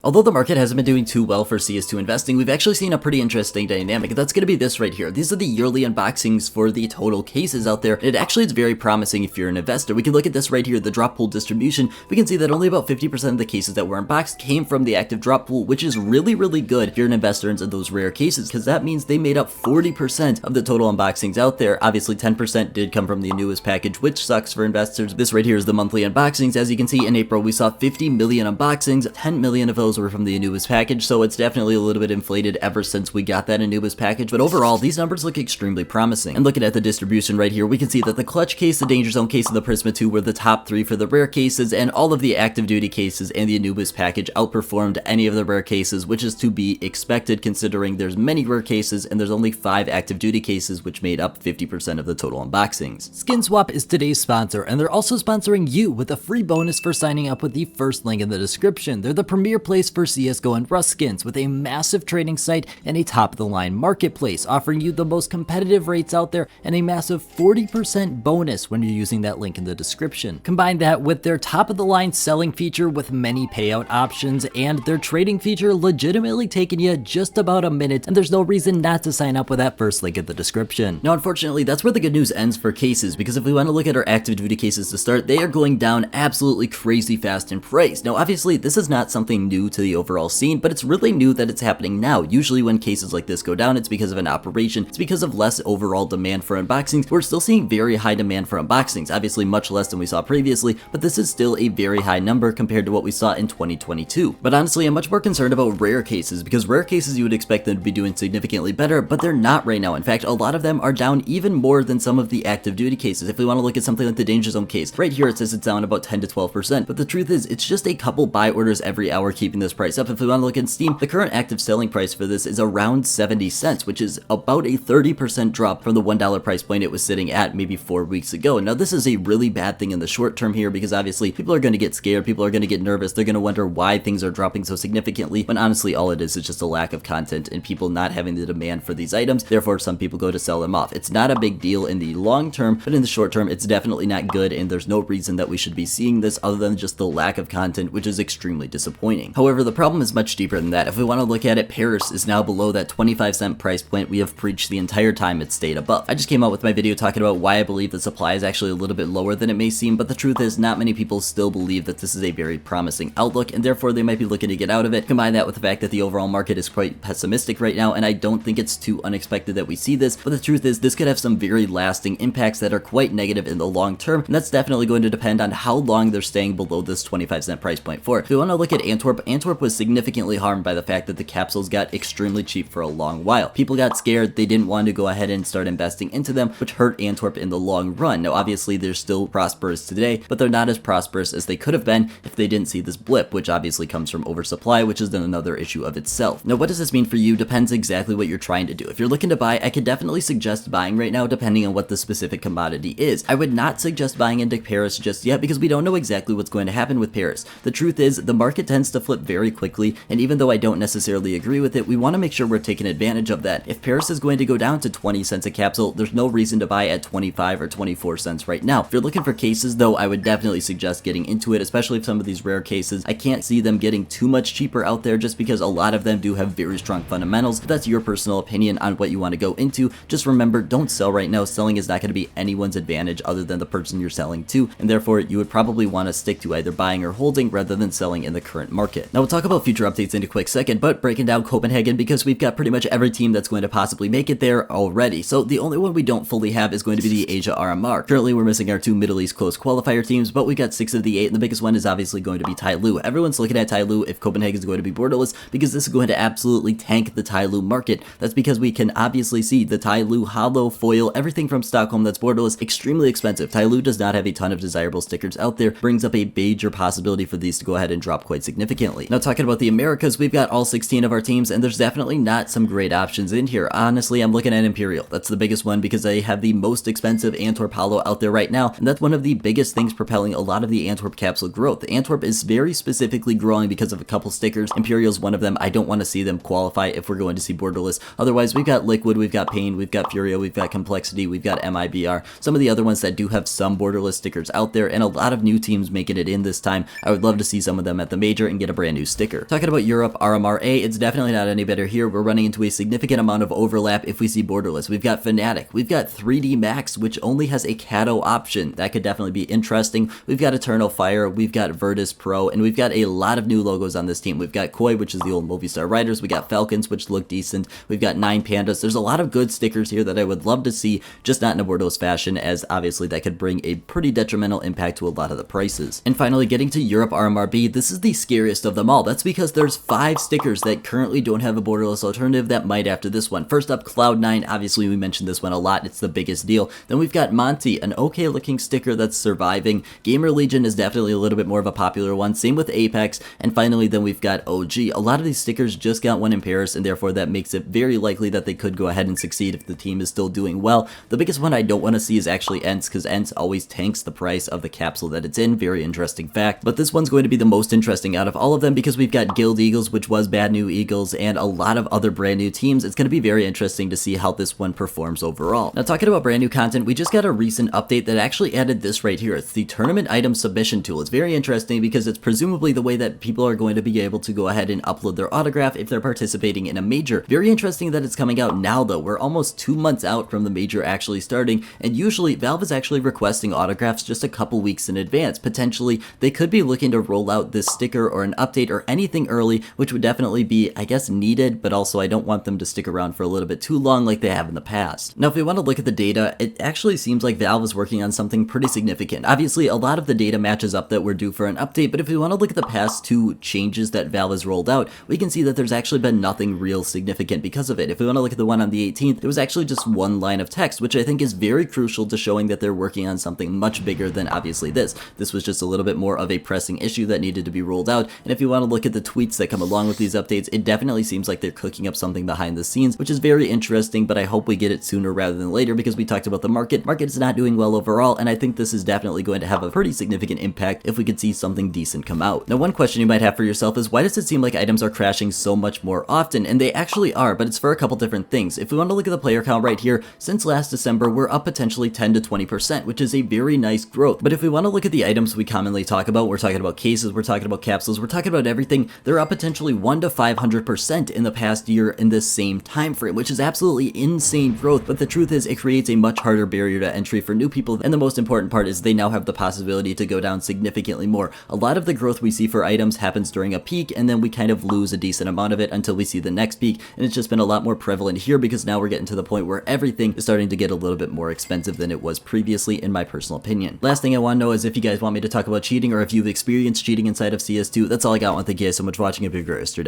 Although the market hasn't been doing too well for CS2 investing, we've actually seen a pretty interesting dynamic. That's going to be this right here. These are the yearly unboxings for the total cases out there. And it's very promising if you're an investor. We can look at this right here, the drop pool distribution. We can see that only about 50% of the cases that were unboxed came from the active drop pool, which is really good if you're an investor into those rare cases, because that means they made up 40% of the total unboxings out there. Obviously 10% did come from the newest package, which sucks for investors. This right here is the monthly unboxings. As you can see, in April we saw 50 million unboxings, 10 million of those were from the Anubis package, so it's definitely a little bit inflated ever since we got that Anubis package, but overall these numbers look extremely promising. And looking at the distribution right here, we can see that the clutch case, the danger zone case, and the Prisma 2 were the top 3 for the rare cases, and all of the active duty cases and the Anubis package outperformed any of the rare cases, which is to be expected considering there's many rare cases and there's only 5 active duty cases, which made up 50% of the total unboxings. SkinSwap is today's sponsor, and they're also sponsoring you with a free bonus for signing up with the first link in the description. They're the premier place for CSGO and Rust skins, with a massive trading site and a top-of-the-line marketplace, offering you the most competitive rates out there and a massive 40% bonus when you're using that link in the description. Combine that with their top-of-the-line selling feature with many payout options, and their trading feature legitimately taking you just about a minute, and there's no reason not to sign up with that first link in the description. Now, unfortunately, that's where the good news ends for cases, because if we want to look at our active duty cases to start, they are going down absolutely crazy fast in price. Now, obviously, this is not something new to the overall scene, but it's really new that it's happening now. Usually when cases like this go down, it's because of an operation. It's because of less overall demand for unboxings. We're still seeing very high demand for unboxings, obviously much less than we saw previously, but this is still a very high number compared to what we saw in 2022. But honestly, I'm much more concerned about rare cases, because rare cases you would expect them to be doing significantly better, but they're not right now. In fact, a lot of them are down even more than some of the active duty cases. If we want to look at something like the danger zone case, right here it says it's down about 10 to 12%, but the truth is it's just a couple buy orders every hour keeping this price up. If we want to look at Steam, the current active selling price for this is around 70 cents, which is about a 30% drop from the $1 price point it was sitting at maybe 4 weeks ago. Now, this is a really bad thing in the short term here, because obviously people are going to get scared, people are going to get nervous, they're going to wonder why things are dropping so significantly, when honestly all it is just a lack of content and people not having the demand for these items. Therefore, some people go to sell them off. It's not a big deal in the long term, but in the short term, it's definitely not good, and there's no reason that we should be seeing this other than just the lack of content, which is extremely disappointing. However, the problem is much deeper than that. If we want to look at it, Paris is now below that 25-cent price point we have preached the entire time it stayed above. I just came out with my video talking about why I believe the supply is actually a little bit lower than it may seem, but the truth is not many people still believe that this is a very promising outlook, and therefore they might be looking to get out of it. Combine that with the fact that the overall market is quite pessimistic right now, and I don't think it's too unexpected that we see this, but the truth is this could have some very lasting impacts that are quite negative in the long term, and that's definitely going to depend on how long they're staying below this 25-cent price point for. If we want to look at Antwerp was significantly harmed by the fact that the capsules got extremely cheap for a long while. People got scared, they didn't want to go ahead and start investing into them, which hurt Antwerp in the long run. Now, obviously they're still prosperous today, but they're not as prosperous as they could have been if they didn't see this blip, which obviously comes from oversupply, which is then another issue of itself. Now, what does this mean for you depends exactly what you're trying to do. If you're looking to buy, I could definitely suggest buying right now depending on what the specific commodity is. I would not suggest buying into Paris just yet, because we don't know exactly what's going to happen with Paris. The truth is the market tends to flip very quickly, and even though I don't necessarily agree with it, we want to make sure we're taking advantage of that. If Paris is going to go down to 20 cents a capsule, there's no reason to buy at 25 or 24 cents right now. If you're looking for cases though, I would definitely suggest getting into it, especially if some of these rare cases, I can't see them getting too much cheaper out there just because a lot of them do have very strong fundamentals. If that's your personal opinion on what you want to go into, just remember, don't sell right now. Selling is not going to be anyone's advantage other than the person you're selling to, and therefore you would probably want to stick to either buying or holding rather than selling in the current market. Now, we'll talk about future updates in a quick second, but breaking down Copenhagen, because we've got pretty much every team that's going to possibly make it there already. So the only one we don't fully have is going to be the Asia RMR. Currently, we're missing our 2 Middle East close qualifier teams, but we got 6 of the 8, and the biggest one is obviously going to be Tyloo. Everyone's looking at Tyloo if Copenhagen is going to be borderless, because this is going to absolutely tank the Tyloo market. That's because we can obviously see the Tyloo holo, foil, everything from Stockholm that's borderless, extremely expensive. Tyloo does not have a ton of desirable stickers out there, brings up a major possibility for these to go ahead and drop quite significantly. Now, talking about the Americas, we've got all 16 of our teams, and there's definitely not some great options in here. Honestly, I'm looking at Imperial. That's the biggest one because they have the most expensive Antwerp holo out there right now, and that's one of the biggest things propelling a lot of the Antwerp capsule growth. Antwerp is very specifically growing because of a couple stickers. Imperial's one of them. I don't want to see them qualify if we're going to see borderless. Otherwise, we've got Liquid, we've got Pain, we've got Furio, we've got Complexity, we've got MIBR, some of the other ones that do have some borderless stickers out there, and a lot of new teams making it in this time. I would love to see some of them at the major and get a brand brand new sticker. Talking about Europe RMR A, it's definitely not any better here. We're running into a significant amount of overlap if we see borderless. We've got Fnatic, we've got 3D Max, which only has a Kato option. That could definitely be interesting. We've got Eternal Fire, we've got Virtus Pro, and we've got a lot of new logos on this team. We've got Koi, which is the old Movistar Riders, we got Falcons, which look decent, we've got 9 Pandas. There's a lot of good stickers here that I would love to see, just not in a borderless fashion, as obviously that could bring a pretty detrimental impact to a lot of the prices. And finally, getting to Europe RMR B, this is the scariest of them all. That's because there's 5 stickers that currently don't have a borderless alternative that might after this one. First up, Cloud9, obviously we mentioned this one a lot, it's the biggest deal. Then we've got Monty, an okay looking sticker that's surviving. Gamer Legion is definitely a little bit more of a popular one, same with Apex, and finally then we've got OG. A lot of these stickers just got one in Paris, and therefore that makes it very likely that they could go ahead and succeed if the team is still doing well. The biggest one I don't want to see is actually ENTS, because ENTS always tanks the price of the capsule that it's in. Very interesting fact. But this one's going to be the most interesting out of all of them, because we've got Guild Eagles, which was Bad New Eagles, and a lot of other brand new teams. It's going to be very interesting to see how this one performs overall. Now, talking about brand new content, we just got a recent update that actually added this right here. It's the tournament item submission tool. It's very interesting because it's presumably the way that people are going to be able to go ahead and upload their autograph if they're participating in a major. Very interesting that it's coming out now though. We're almost 2 months out from the major actually starting, and usually Valve is actually requesting autographs just a couple weeks in advance. Potentially, they could be looking to roll out this sticker or an update or anything early, which would definitely be, I guess, needed, but also I don't want them to stick around for a little bit too long like they have in the past. Now, if we want to look at the data, it actually seems like Valve is working on something pretty significant. Obviously, a lot of the data matches up that we're due for an update, but if we want to look at the past 2 changes that Valve has rolled out, we can see that there's actually been nothing real significant because of it. If we want to look at the one on the 18th, there was actually just 1 line of text, which I think is very crucial to showing that they're working on something much bigger than obviously this. This was just a little bit more of a pressing issue that needed to be rolled out, and if you want to look at the tweets that come along with these updates, it definitely seems like they're cooking up something behind the scenes, which is very interesting, but I hope we get it sooner rather than later, because we talked about the market. Market is not doing well overall, and I think this is definitely going to have a pretty significant impact if we could see something decent come out. Now, one question you might have for yourself is, why does it seem like items are crashing so much more often? And they actually are, but it's for a couple different things. If we want to look at the player count right here, since last December, we're up potentially 10 to 20%, which is a very nice growth. But if we want to look at the items we commonly talk about, we're talking about cases, we're talking about capsules, we're talking about everything, they're up potentially 1 to 500% in the past year in this same time frame, which is absolutely insane growth. But the truth is, it creates a much harder barrier to entry for new people, and the most important part is they now have the possibility to go down significantly more. A lot of the growth we see for items happens during a peak, and then we kind of lose a decent amount of it until we see the next peak, and it's just been a lot more prevalent here because now we're getting to the point where everything is starting to get a little bit more expensive than it was previously, in my personal opinion. Last thing I want to know is if you guys want me to talk about cheating, or if you've experienced cheating inside of CS2. That's all I got. Thank you guys so much for watching. Have a great rest of your day.